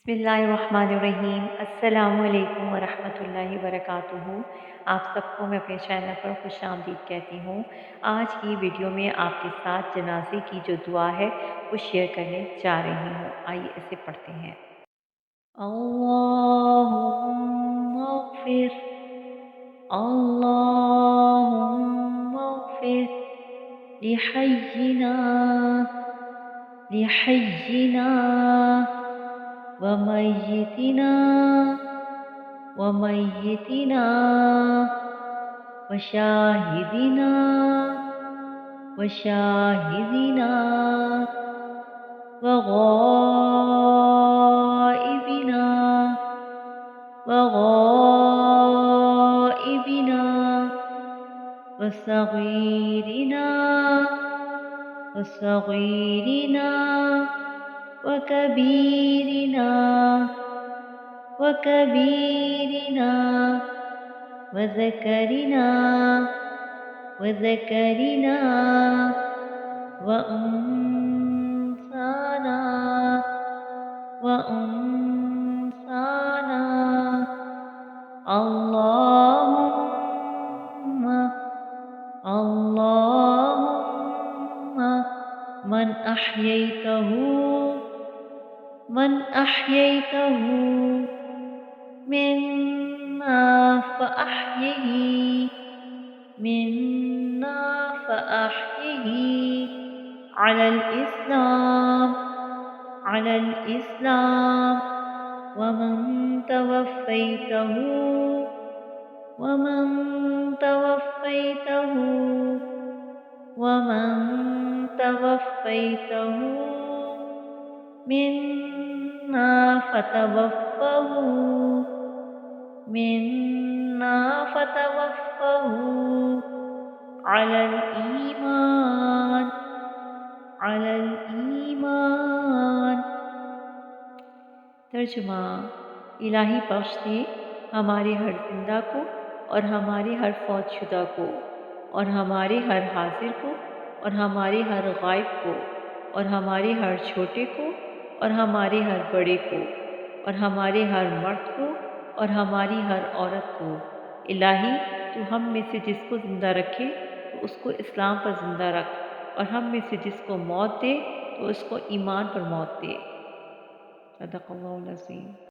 बिस्मिल्लाहिर्रहमानिर्रहीम अस्सलामु अलैकुम वरहमतुल्लाहि वबरकातुहू। आप सबको मैं अपने चैनल पर खुश आमदीद कहती हूँ। आज की वीडियो में आपके साथ जनाजे की जो दुआ है वो शेयर करने जा रही हूँ। आइए इसे पढ़ते हैं। अल्लाहुम्मा अग़फ़िर अल्लाहुम्मा अग़फ़िर लिहय्यिना लिहय्यिना वमय्यितिना वमय्यितिना वशाहिदिना वशाहिदिना वग़ाइबिना वग़ाइबिना वसग़ीरिना वसग़ीरिना वकबीरिना वकबीरिना वज़करिना वज़करिना वअंसाना वअंसाना अल्लाहुम्मा अल्लाहुम्मा मन अह्यैतहु मिन्ना मिन्ना फ़अह्यिही अलल इस्लाम वमन तवफ़्फ़ैतहु वमन तवफ़्फ़ैतहु वमन तवफ़्फ़ैतहु मिन्ना फ़तवफ़्फ़हु मिन्ना फ़तवफ़्फ़हु अलल ईमान। तर्जुमा। इलाही बख्श दे हमारे हर जिंदा को और हमारे हर फौतशुदा को और हमारे हर हाजिर को और हमारे हर गायब को और हमारे हर छोटे को और हमारे हर बड़े को और हमारे हर मर्द को और हमारी हर औरत को। इलाही तू हम में से जिसको ज़िंदा रखे तो उसको इस्लाम पर ज़िंदा रख और हम में से जिसको मौत दे तो उसको ईमान पर मौत दे। सदक़ल्लाहुल अज़ीम।